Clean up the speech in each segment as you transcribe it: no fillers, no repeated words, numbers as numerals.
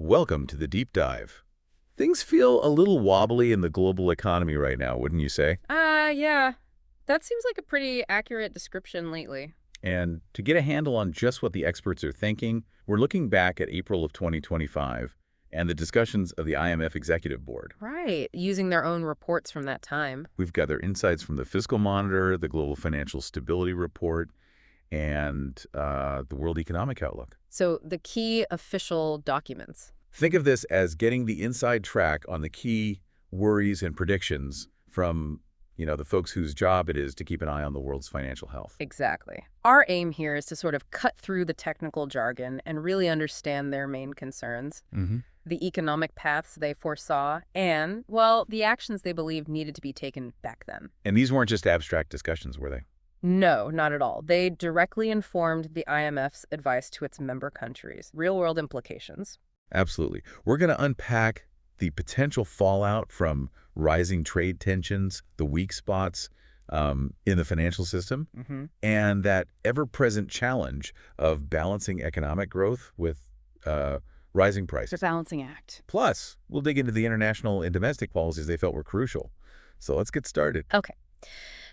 Welcome to the deep dive. Things feel a little wobbly in the global economy right now, wouldn't you say? Yeah. That seems like a pretty accurate description lately. And to get a handle on just what the experts are thinking, we're looking back at April of 2025 and the discussions of the IMF Executive Board. Right, using their own reports from that time. We've gathered insights from the Fiscal Monitor, the Global Financial Stability Report, and the World Economic Outlook. So the key official documents. Think of this as getting the inside track on the key worries and predictions from, the folks whose job it is to keep an eye on the world's financial health. Exactly. Our aim here is to sort of cut through the technical jargon and really understand their main concerns, the economic paths they foresaw, and, well, the actions they believed needed to be taken back then. And these weren't just abstract discussions, were they? No, not at all. They directly informed the IMF's advice to its member countries, real-world implications. Absolutely. We're going to unpack the potential fallout from rising trade tensions, the weak spots in the financial system, and that ever-present challenge of balancing economic growth with rising prices. The balancing act. Plus, we'll dig into the international and domestic policies they felt were crucial. So let's get started. Okay.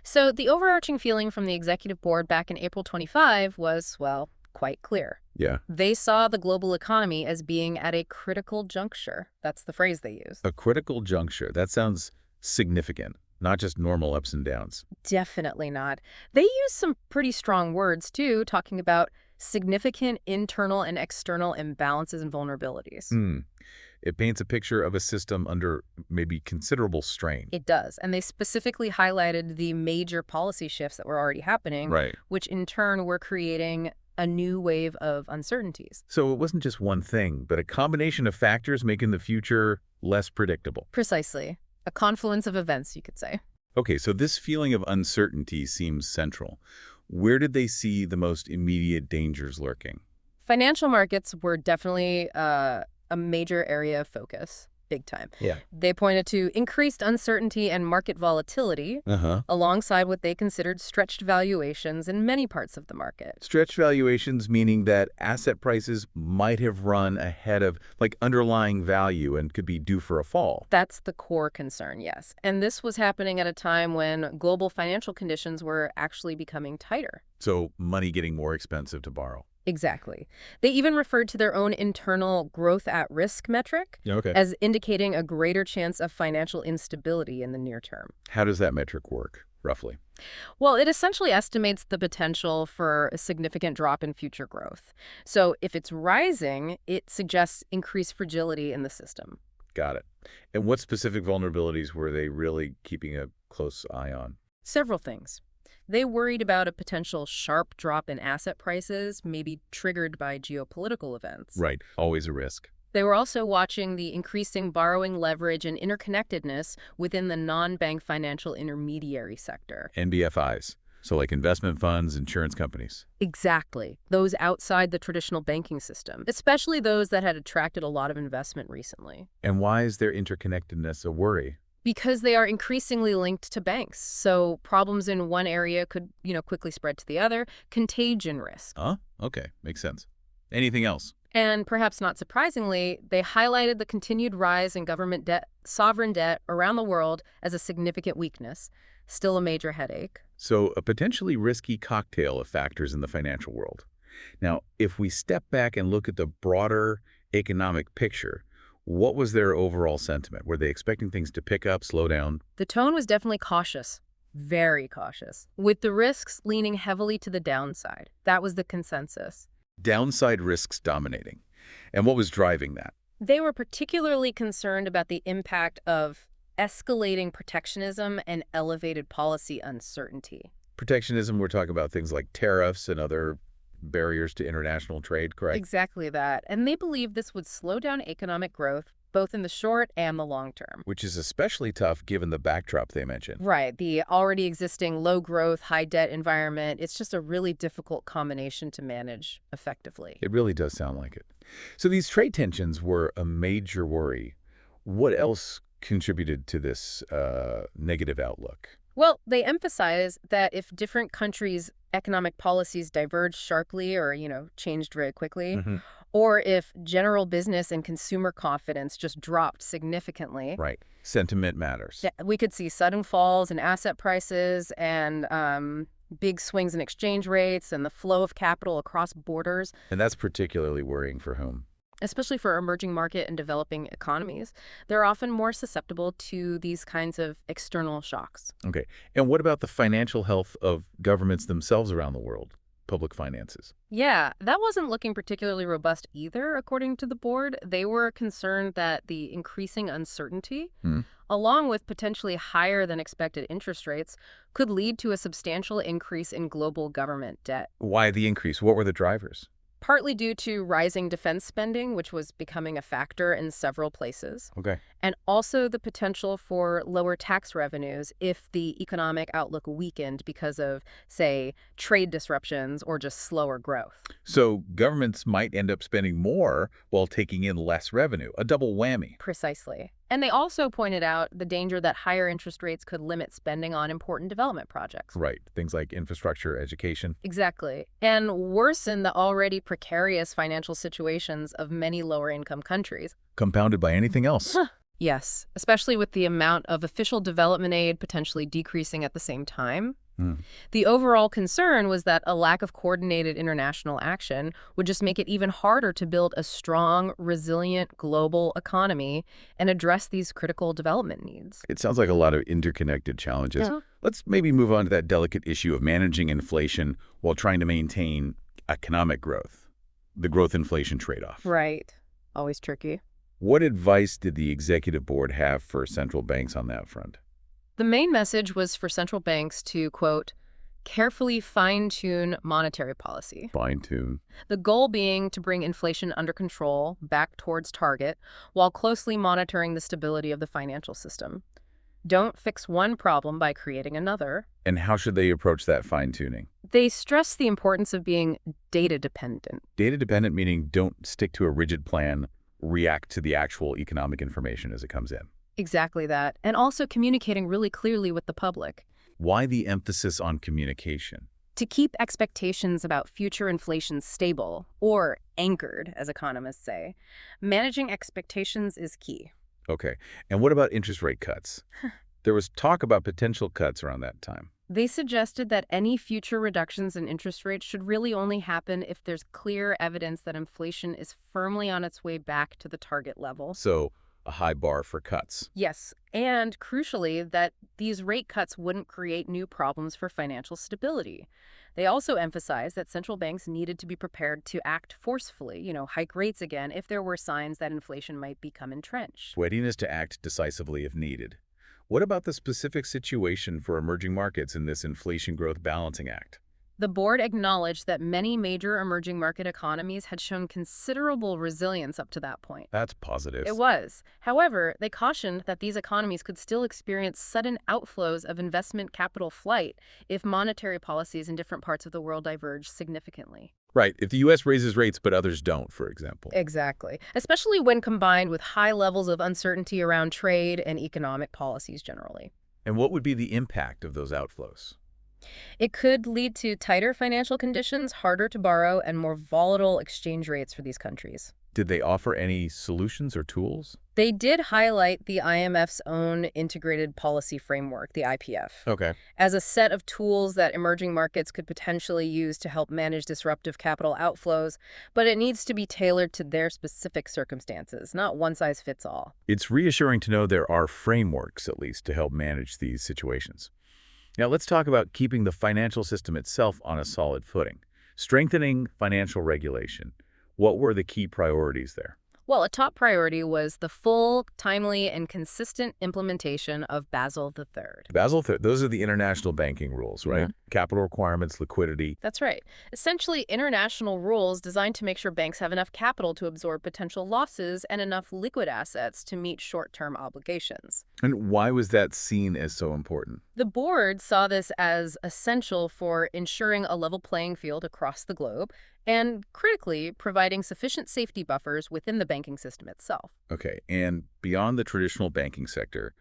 So the overarching feeling from the executive board back in April 25 was, well, quite clear. Yeah. They saw the global economy as being at a critical juncture. That's the phrase they used. A critical juncture. That sounds significant, not just normal ups and downs. Definitely not. They used some pretty strong words, too, talking about significant internal and external imbalances and vulnerabilities. It paints a picture of a system under maybe considerable strain. It does. And they specifically highlighted the major policy shifts that were already happening, Right. which in turn were creating a new wave of uncertainties. So it wasn't just one thing, but a combination of factors making the future less predictable. Precisely. A confluence of events, you could say. Okay, so this feeling of uncertainty seems central. Where did they see the most immediate dangers lurking? Financial markets were definitely a major area of focus, big time. Yeah. They pointed to increased uncertainty and market volatility, alongside what they considered stretched valuations in many parts of the market. Stretched valuations meaning that asset prices might have run ahead of underlying value and could be due for a fall. That's the core concern, yes. And this was happening at a time when global financial conditions were actually becoming tighter. So money getting more expensive to borrow. Exactly. They even referred to their own internal growth at risk metric as indicating a greater chance of financial instability in the near term. How does that metric work, roughly? Well, it essentially estimates the potential for a significant drop in future growth. So if it's rising, it suggests increased fragility in the system. Got it. And what specific vulnerabilities were they really keeping a close eye on? Several things. They worried about a potential sharp drop in asset prices, maybe triggered by geopolitical events. Right. Always a risk. They were also watching the increasing borrowing leverage and interconnectedness within the non-bank financial intermediary sector. NBFIs. So like investment funds, insurance companies. Exactly. Those outside the traditional banking system, especially those that had attracted a lot of investment recently. And why is their interconnectedness a worry? Because they are increasingly linked to banks. So problems in one area could, quickly spread to the other. Contagion risk. Huh? Okay. Makes sense. Anything else? And perhaps not surprisingly, they highlighted the continued rise in government debt, sovereign debt around the world as a significant weakness, still a major headache. So a potentially risky cocktail of factors in the financial world. Now, if we step back and look at the broader economic picture, what was their overall sentiment? Were they expecting things to pick up, slow down? The tone was definitely cautious, very cautious, with the risks leaning heavily to the downside. That was the consensus. Downside risks dominating. And what was driving that? They were particularly concerned about the impact of escalating protectionism and elevated policy uncertainty. Protectionism, we're talking about things like tariffs and other barriers to international trade, correct? Exactly that. And they believed this would slow down economic growth, both in the short and the long term. Which is especially tough given the backdrop they mentioned. Right. The already existing low growth, high debt environment. It's just a really difficult combination to manage effectively. It really does sound like it. So these trade tensions were a major worry. What else contributed to this negative outlook? Well, they emphasize that if different countries' economic policies diverged sharply or, changed very quickly, or if general business and consumer confidence just dropped significantly. Right. Sentiment matters. Yeah, we could see sudden falls in asset prices and big swings in exchange rates and the flow of capital across borders, And that's particularly worrying for whom? especially for emerging market and developing economies. They're often more susceptible to these kinds of external shocks. Okay. And what about the financial health of governments themselves around the world? Public finances. Yeah, that wasn't looking particularly robust either, according to the board. They were concerned that the increasing uncertainty, Hmm. along with potentially higher than expected interest rates, could lead to a substantial increase in global government debt. Why the increase? What were the drivers? Partly due to rising defense spending, which was becoming a factor in several places, Okay. and also the potential for lower tax revenues if the economic outlook weakened because of, say, trade disruptions or just slower growth. So governments might end up spending more while taking in less revenue, a double whammy. Precisely. And they also pointed out the danger that higher interest rates could limit spending on important development projects. Right. Things like infrastructure, education. Exactly. And worsen the already precarious financial situations of many lower-income countries. Compounded by anything else. Yes, especially with the amount of official development aid potentially decreasing at the same time. Hmm. The overall concern was that a lack of coordinated international action would just make it even harder to build a strong, resilient global economy and address these critical development needs. It sounds like a lot of interconnected challenges. Yeah. Let's maybe move on to that delicate issue of managing inflation while trying to maintain economic growth, the growth-inflation trade-off. Right. Always tricky. What advice did the executive board have for central banks on that front? The main message was for central banks to, quote, carefully fine-tune monetary policy. Fine-tune. The goal being to bring inflation under control, back towards target, while closely monitoring the stability of the financial system. Don't fix one problem by creating another. And how should they approach that fine-tuning? They stress the importance of being data-dependent. Data-dependent meaning don't stick to a rigid plan, react to the actual economic information as it comes in. Exactly that. And also communicating really clearly with the public. Why the emphasis on communication? To keep expectations about future inflation stable, or anchored, as economists say, managing expectations is key. Okay. And what about interest rate cuts? There was talk about potential cuts around that time. They suggested that any future reductions in interest rates should really only happen if there's clear evidence that inflation is firmly on its way back to the target level. So a high bar for cuts. Yes, and crucially, that these rate cuts wouldn't create new problems for financial stability. They also emphasized that central banks needed to be prepared to act forcefully, hike rates again if there were signs that inflation might become entrenched. Readiness to act decisively if needed. What about the specific situation for emerging markets in this Inflation Growth Balancing Act? The board acknowledged that many major emerging market economies had shown considerable resilience up to that point. That's positive. It was. However, they cautioned that these economies could still experience sudden outflows of investment capital flight if monetary policies in different parts of the world diverge significantly. Right. If the U.S. raises rates but others don't, for example. Exactly. Especially when combined with high levels of uncertainty around trade and economic policies generally. And what would be the impact of those outflows? It could lead to tighter financial conditions, harder to borrow, and more volatile exchange rates for these countries. Did they offer any solutions or tools? They did highlight the IMF's own Integrated Policy Framework, the IPF, Okay. as a set of tools that emerging markets could potentially use to help manage disruptive capital outflows, but it needs to be tailored to their specific circumstances, not one size fits all. It's reassuring to know there are frameworks, at least, to help manage these situations. Now, let's talk about keeping the financial system itself on a solid footing. Strengthening financial regulation. What were the key priorities there? Well, a top priority was the full, timely, and consistent implementation of Basel III. Basel III, those are the international banking rules, right? Yeah. Capital requirements, liquidity. That's right. Essentially, international rules designed to make sure banks have enough capital to absorb potential losses and enough liquid assets to meet short-term obligations. And why was that seen as so important? The board saw this as essential for ensuring a level playing field across the globe and, critically, providing sufficient safety buffers within the banking system itself. Okay, and beyond the traditional banking sector,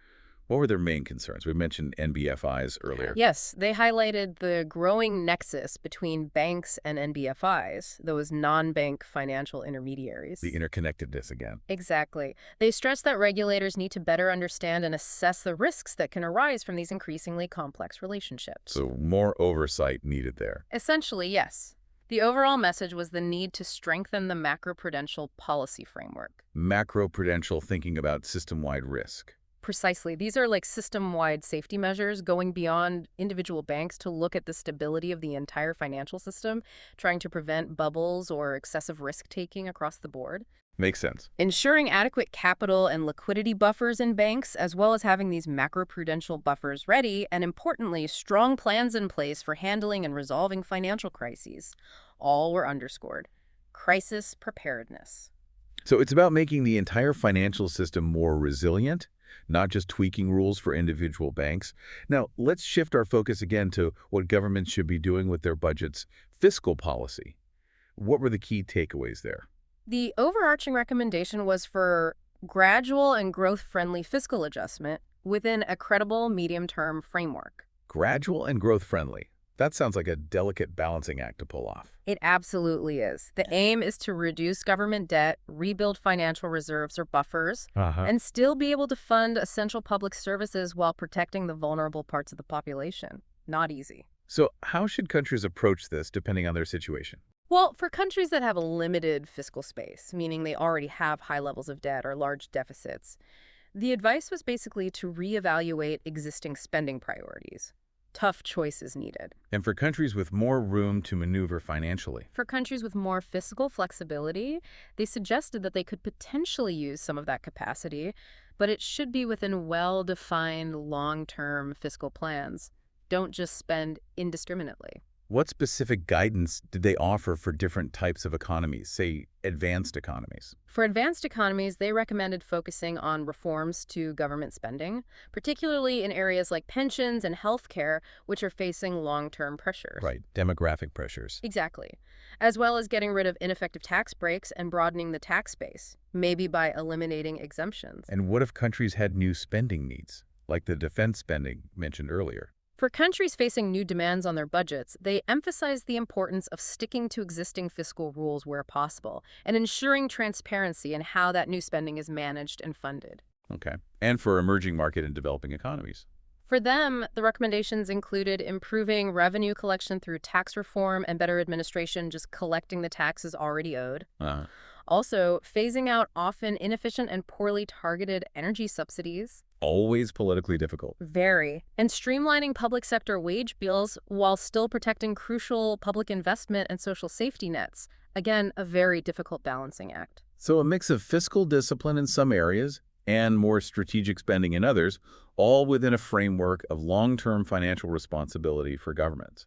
What were their main concerns? We mentioned NBFIs earlier. Yes, they highlighted the growing nexus between banks and NBFIs, those non-bank financial The intermediaries. interconnectedness again. Exactly. They stressed that regulators need to better understand and assess the risks that can arise from these increasingly complex relationships. So more oversight needed there. Essentially, yes. The overall message was the need to strengthen the macroprudential policy framework. Macroprudential thinking about system-wide risk. Precisely. These are like system-wide safety measures going beyond individual banks to look at the stability of the entire financial system, trying to prevent bubbles or excessive risk-taking across the board. Makes sense. Ensuring adequate capital and liquidity buffers in banks, as well as having these macroprudential buffers ready, and importantly, strong plans in place for handling and resolving financial crises, all were underscored. Crisis preparedness. So it's about making the entire financial system more resilient, not just tweaking rules for individual banks. Now, let's shift our focus again to what governments should be doing with their budgets. Fiscal policy. What were the key takeaways there? The overarching recommendation was for gradual and growth-friendly fiscal adjustment within a credible medium-term framework. Gradual and growth-friendly. That sounds like a delicate balancing act to pull off. It absolutely is. The aim is to reduce government debt, rebuild financial reserves or buffers, and still be able to fund essential public services while protecting the vulnerable parts of the population. Not easy. So how should countries approach this depending on their situation? Well, for countries that have a limited fiscal space, meaning they already have high levels of debt or large deficits, the advice was basically to reevaluate existing spending priorities. Tough choices needed. And for countries with more room to maneuver financially? For countries with more fiscal flexibility, they suggested that they could potentially use some of that capacity, but it should be within well-defined long-term fiscal plans. Don't just spend indiscriminately. What specific guidance did they offer for different types of economies, say advanced economies? For advanced economies, they recommended focusing on reforms to government spending, particularly in areas like pensions and healthcare, which are facing long-term pressures. Right, demographic pressures. Exactly. As well as getting rid of ineffective tax breaks and broadening the tax base, maybe by eliminating exemptions. And what if countries had new spending needs, like the defense spending mentioned earlier? For countries facing new demands on their budgets, they emphasize the importance of sticking to existing fiscal rules where possible and ensuring transparency in how that new spending is managed and funded. Okay. And for emerging market and developing economies? For them, the recommendations included improving revenue collection through tax reform and better administration, just collecting the taxes already owed. Also, phasing out often inefficient and poorly targeted energy subsidies. Always politically difficult. Very. And streamlining public sector wage bills while still protecting crucial public investment and social safety nets. Again, a very difficult balancing act. So a mix of fiscal discipline in some areas and more strategic spending in others, all within a framework of long-term financial responsibility for governments.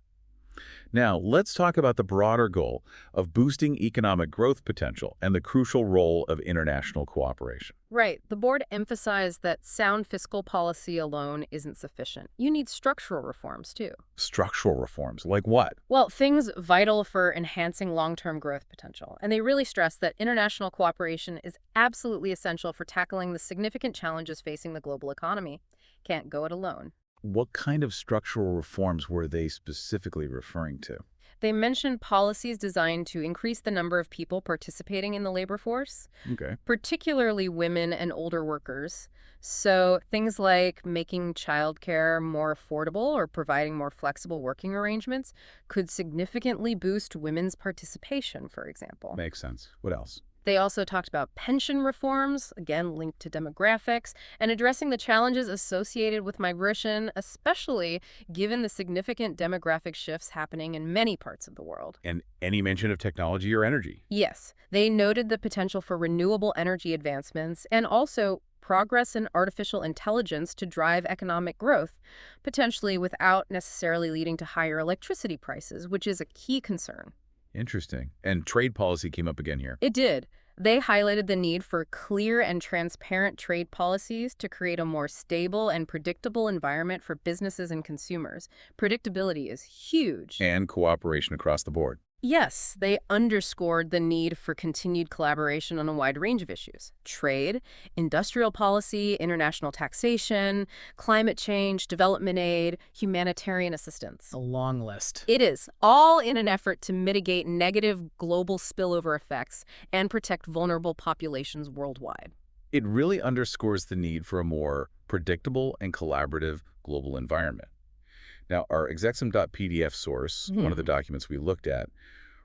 Now, let's talk about the broader goal of boosting economic growth potential and the crucial role of international cooperation. Right. The board emphasized that sound fiscal policy alone isn't sufficient. You need structural reforms, too. Structural reforms, like what? Well, things vital for enhancing long-term growth potential. And they really stress that international cooperation is absolutely essential for tackling the significant challenges facing the global economy. Can't go it alone. What kind of structural reforms were they specifically referring to? They mentioned policies designed to increase the number of people participating in the labor force, particularly women and older workers. So things like making childcare more affordable or providing more flexible working arrangements could significantly boost women's participation, for example. Makes sense. What else? They also talked about pension reforms, again linked to demographics, and addressing the challenges associated with migration, especially given the significant demographic shifts happening in many parts of the world. And any mention of technology or energy? Yes, they noted the potential for renewable energy advancements and also progress in artificial intelligence to drive economic growth, potentially without necessarily leading to higher electricity prices, which is a key concern. Interesting. And trade policy came up again here. It did. They highlighted the need for clear and transparent trade policies to create a more stable and predictable environment for businesses and consumers. Predictability is huge. And cooperation across the board. Yes, they underscored the need for continued collaboration on a wide range of issues: trade, industrial policy, international taxation, climate change, development aid, humanitarian assistance. A long list. It is, all in an effort to mitigate negative global spillover effects and protect vulnerable populations worldwide. It really underscores the need for a more predictable and collaborative global environment. Now, our exexim.pdf source, one of the documents we looked at,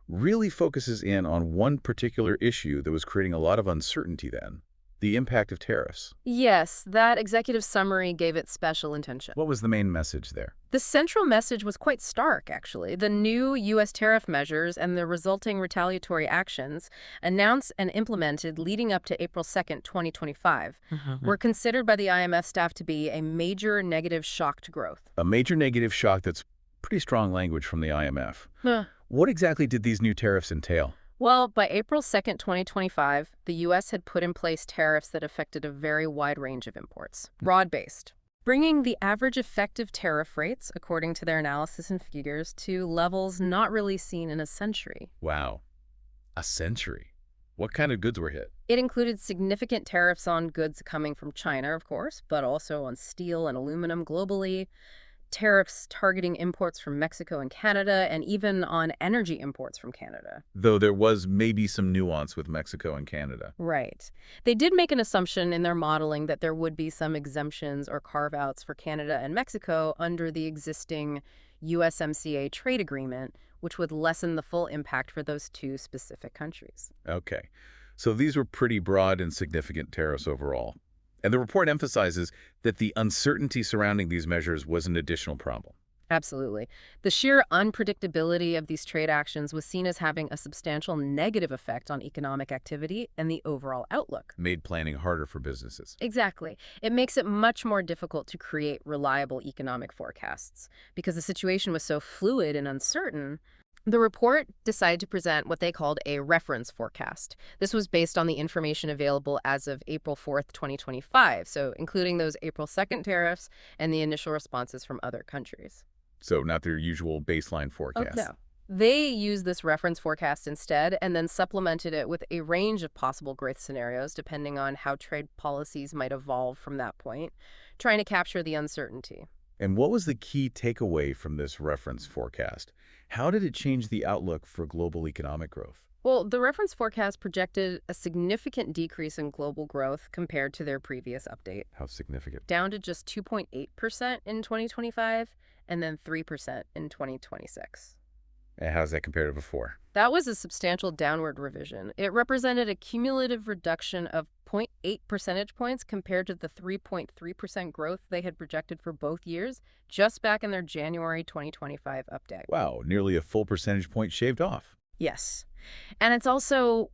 really focuses in on one particular issue that was creating a lot of uncertainty then, the impact of tariffs. Yes, that executive summary gave it special attention. What was the main message there? The central message was quite stark, actually. The new U.S. tariff measures and the resulting retaliatory actions announced and implemented leading up to April 2nd, 2025, were considered by the IMF staff to be a major negative shock to growth. A major negative shock. That's pretty strong language from the IMF. Huh. What exactly did these new tariffs entail? Well, by April 2nd, 2025, the U.S. had put in place tariffs that affected a very wide range of imports, broad-based, bringing the average effective tariff rates, according to their analysis and figures, to levels not really seen in a century. Wow, a century. What kind of goods were hit? It included significant tariffs on goods coming from China, of course, but also on steel and aluminum globally, tariffs targeting imports from Mexico and Canada, and even on energy imports from Canada. Though there was maybe some nuance with Mexico and Canada. Right. They did make an assumption in their modeling that there would be some exemptions or carve-outs for Canada and Mexico under the existing USMCA trade agreement, which would lessen the full impact for those two specific countries. Okay, so these were pretty broad and significant tariffs overall. And the report emphasizes that the uncertainty surrounding these measures was an additional problem. Absolutely. The sheer unpredictability of these trade actions was seen as having a substantial negative effect on economic activity and the overall outlook. Made planning harder for businesses. Exactly. It makes it much more difficult to create reliable economic forecasts. Because the situation was so fluid and uncertain, the report decided to present what they called a reference forecast. This was based on the information available as of April 4th, 2025, so including those April 2nd tariffs and the initial responses from other countries. So not their usual baseline forecast. Oh, no. They used this reference forecast instead and then supplemented it with a range of possible growth scenarios depending on how trade policies might evolve from that point, trying to capture the uncertainty. And what was the key takeaway from this reference forecast? How did it change the outlook for global economic growth? Well, the reference forecast projected a significant decrease in global growth compared to their previous update. How significant? Down to just 2.8% in 2025 and then 3% in 2026. And how does that compare to before? That was a substantial downward revision. It represented a cumulative reduction of 0.8 percentage points compared to the 3.3% growth they had projected for both years just back in their January 2025 update. Wow, nearly a full percentage point shaved off. Yes. And it's also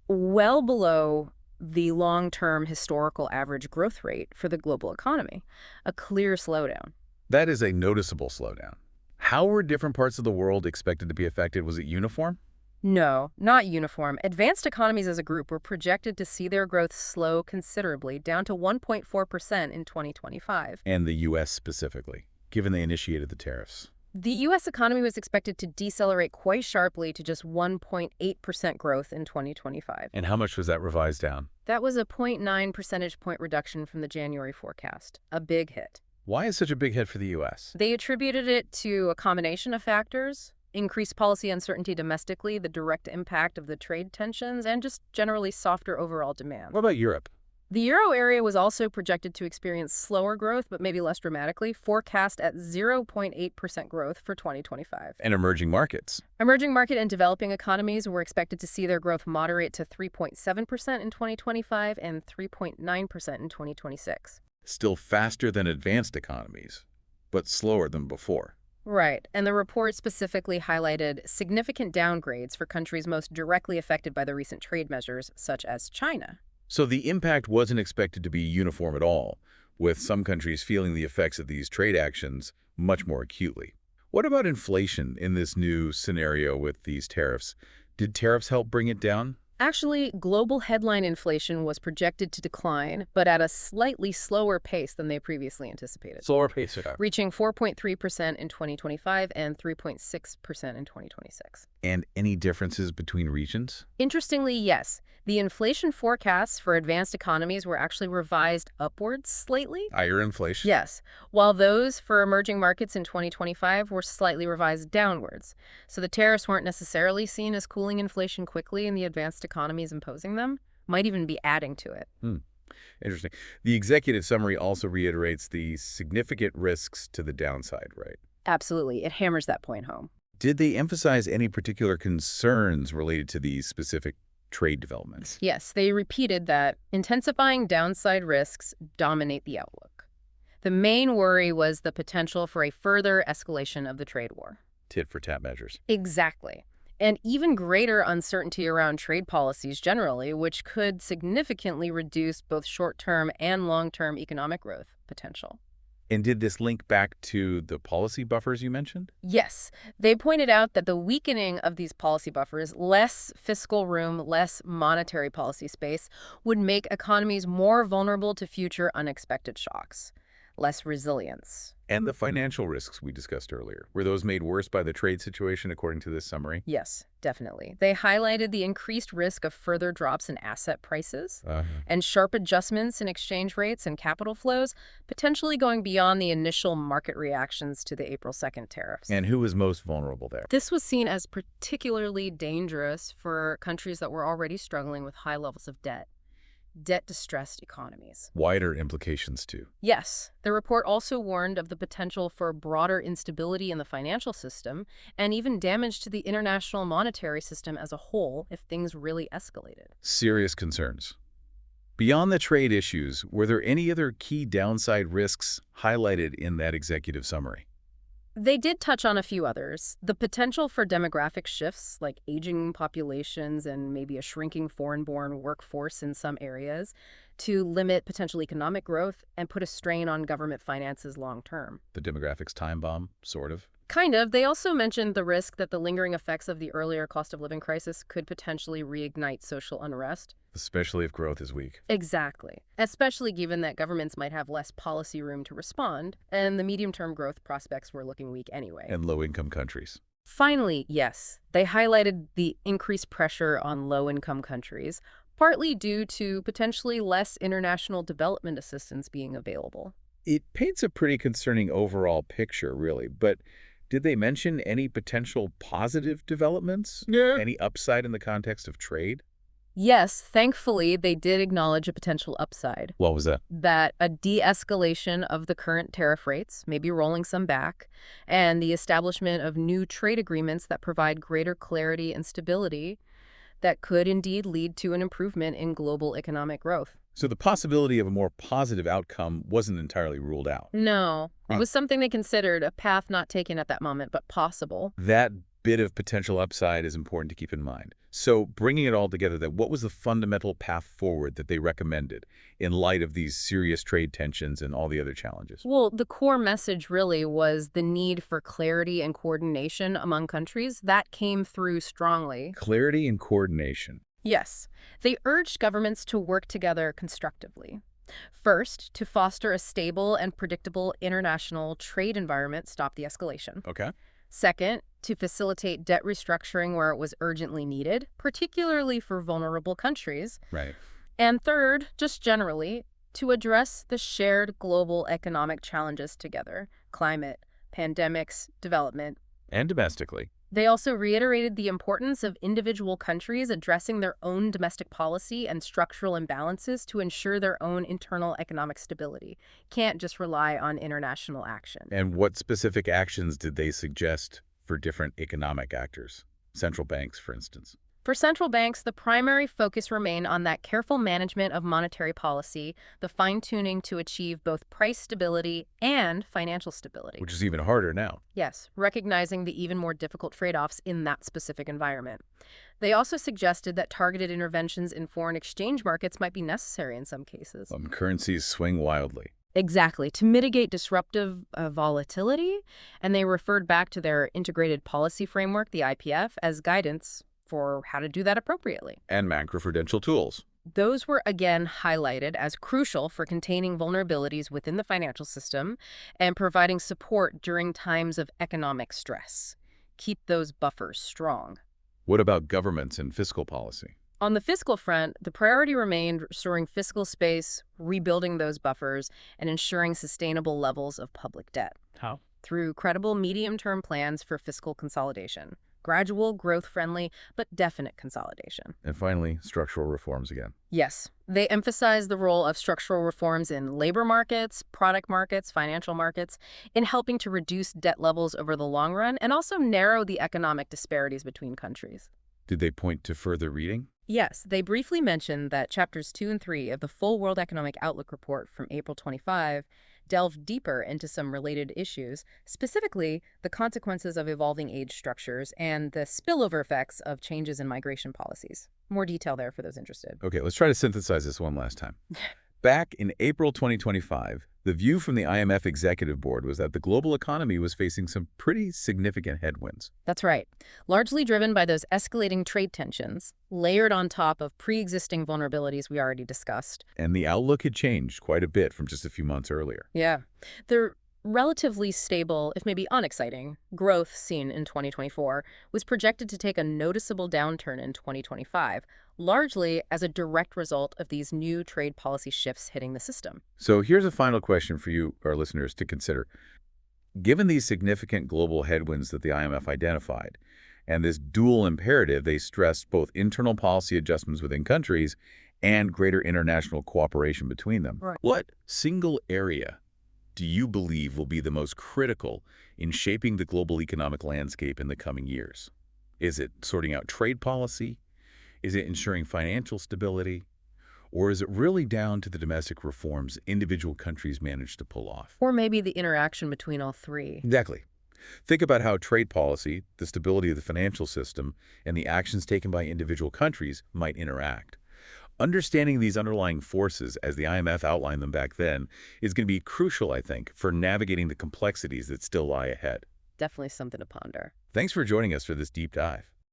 well below the long-term historical average growth rate for the global economy, a clear slowdown. That is a noticeable slowdown. How were different parts of the world expected to be affected? Was it uniform? No, not uniform. Advanced economies as a group were projected to see their growth slow considerably, down to 1.4% in 2025. And the U.S. specifically, given they initiated the tariffs. The U.S. economy was expected to decelerate quite sharply to just 1.8% growth in 2025. And how much was that revised down? That was a 0.9 percentage point reduction from the January forecast, a big hit. Why is such a big hit for the U.S.? They attributed it to a combination of factors: increased policy uncertainty domestically, the direct impact of the trade tensions, and just generally softer overall demand. What about Europe? The euro area was also projected to experience slower growth, but maybe less dramatically, forecast at 0.8% growth for 2025. And emerging markets? Emerging market and developing economies were expected to see their growth moderate to 3.7% in 2025 and 3.9% in 2026. Still faster than advanced economies, but slower than before. Right, and the report specifically highlighted significant downgrades for countries most directly affected by the recent trade measures, such as China. So the impact wasn't expected to be uniform at all, with some countries feeling the effects of these trade actions much more acutely. What about inflation in this new scenario with these tariffs? Did tariffs help bring it down? Actually, global headline inflation was projected to decline, but at a slightly slower pace than they previously anticipated, Slower pace. reaching 4.3% in 2025 and 3.6% in 2026. And any differences between regions? Interestingly, yes, the inflation forecasts for advanced economies were actually revised upwards slightly. Higher inflation? Yes, while those for emerging markets in 2025 were slightly revised downwards. So the tariffs weren't necessarily seen as cooling inflation quickly in the advanced economies imposing them, might even be adding to it. Interesting. The executive summary also reiterates the significant risks to the downside, right? Absolutely, it hammers that point home. Did they emphasize any particular concerns related to these specific trade developments? Yes, they repeated that intensifying downside risks dominate the outlook. The main worry was the potential for a further escalation of the trade war. Tit-for-tat measures. Exactly. And even greater uncertainty around trade policies generally, which could significantly reduce both short-term and long-term economic growth potential. And did this link back to the policy buffers you mentioned? Yes, they pointed out that the weakening of these policy buffers, less fiscal room, less monetary policy space, would make economies more vulnerable to future unexpected shocks, less resilience. And the financial risks we discussed earlier, were those made worse by the trade situation according to this summary? Yes, definitely. They highlighted the increased risk of further drops in asset prices and sharp adjustments in exchange rates and capital flows, potentially going beyond the initial market reactions to the April 2nd tariffs. And who was most vulnerable there? This was seen as particularly dangerous for countries that were already struggling with high levels of debt-distressed economies. Wider implications too. Yes, the report also warned of the potential for broader instability in the financial system and even damage to the international monetary system as a whole if things really escalated. Serious concerns. Beyond the trade issues, were there any other key downside risks highlighted in that executive summary? They did touch on a few others. The potential for demographic shifts, like aging populations and maybe a shrinking foreign-born workforce in some areas, to limit potential economic growth and put a strain on government finances long-term. The demographics time bomb, sort of. Kind of. They also mentioned the risk that the lingering effects of the earlier cost of living crisis could potentially reignite social unrest. Especially if growth is weak. Exactly. Especially given that governments might have less policy room to respond, and the medium-term growth prospects were looking weak anyway. And low-income countries. Finally, yes, they highlighted the increased pressure on low-income countries, partly due to potentially less international development assistance being available. It paints a pretty concerning overall picture, really, but did they mention any potential positive developments? Yeah. Any upside in the context of trade? Yes, thankfully, they did acknowledge a potential upside. What was that? That a de-escalation of the current tariff rates, maybe rolling some back, and the establishment of new trade agreements that provide greater clarity and stability that could indeed lead to an improvement in global economic growth. So the possibility of a more positive outcome wasn't entirely ruled out. No, Huh. it was something they considered, a path not taken at that moment, but possible. That bit of potential upside is important to keep in mind. So bringing it all together, then, what was the fundamental path forward that they recommended in light of these serious trade tensions and all the other challenges? Well, the core message really was the need for clarity and coordination among countries. That came through strongly. Clarity and coordination. Yes, they urged governments to work together constructively. First, to foster a stable and predictable international trade environment, stop the escalation. Okay. Second, to facilitate debt restructuring where it was urgently needed, particularly for vulnerable countries. Right. And third, just generally, to address the shared global economic challenges together: climate, pandemics, development. And domestically. They also reiterated the importance of individual countries addressing their own domestic policy and structural imbalances to ensure their own internal economic stability. Can't just rely on international action. And what specific actions did they suggest for different economic actors? Central banks, for instance. For central banks, the primary focus remained on that careful management of monetary policy, the fine-tuning to achieve both price stability and financial stability. Which is even harder now. Yes, recognizing the even more difficult trade-offs in that specific environment. They also suggested that targeted interventions in foreign exchange markets might be necessary in some cases. Currencies swing wildly. Exactly, to mitigate disruptive volatility, and they referred back to their integrated policy framework, the IPF, as guidance for how to do that appropriately. And macroprudential tools. Those were again highlighted as crucial for containing vulnerabilities within the financial system and providing support during times of economic stress. Keep those buffers strong. What about governments and fiscal policy? On the fiscal front, the priority remained restoring fiscal space, rebuilding those buffers, and ensuring sustainable levels of public debt. How? Through credible medium-term plans for fiscal consolidation. Gradual, growth-friendly, but definite consolidation. And finally, structural reforms again. Yes, they emphasize the role of structural reforms in labor markets, product markets, financial markets, in helping to reduce debt levels over the long run and also narrow the economic disparities between countries. Did they point to further reading? Yes, they briefly mentioned that chapters 2 and 3 of the full World Economic Outlook report from April 25 delve deeper into some related issues, specifically the consequences of evolving age structures and the spillover effects of changes in migration policies. More detail there for those interested. Okay, let's try to synthesize this one last time. Back in April 2025, the view from the IMF Executive Board was that the global economy was facing some pretty significant headwinds. That's right. Largely driven by those escalating trade tensions, layered on top of pre-existing vulnerabilities we already discussed. And the outlook had changed quite a bit from just a few months earlier. Yeah. The relatively stable, if maybe unexciting, growth seen in 2024 was projected to take a noticeable downturn in 2025, largely as a direct result of these new trade policy shifts hitting the system. So here's a final question for you, our listeners, to consider. Given these significant global headwinds that the IMF identified, and this dual imperative they stressed both internal policy adjustments within countries and greater international cooperation between them, Right. what single area do you believe will be the most critical in shaping the global economic landscape in the coming years? Is it sorting out trade policy? Is it ensuring financial stability? Or is it really down to the domestic reforms individual countries manage to pull off? Or maybe the interaction between all three. Exactly. Think about how trade policy, the stability of the financial system, and the actions taken by individual countries might interact. Understanding these underlying forces, as the IMF outlined them back then, is going to be crucial, I think, for navigating the complexities that still lie ahead. Definitely something to ponder. Thanks for joining us for this deep dive.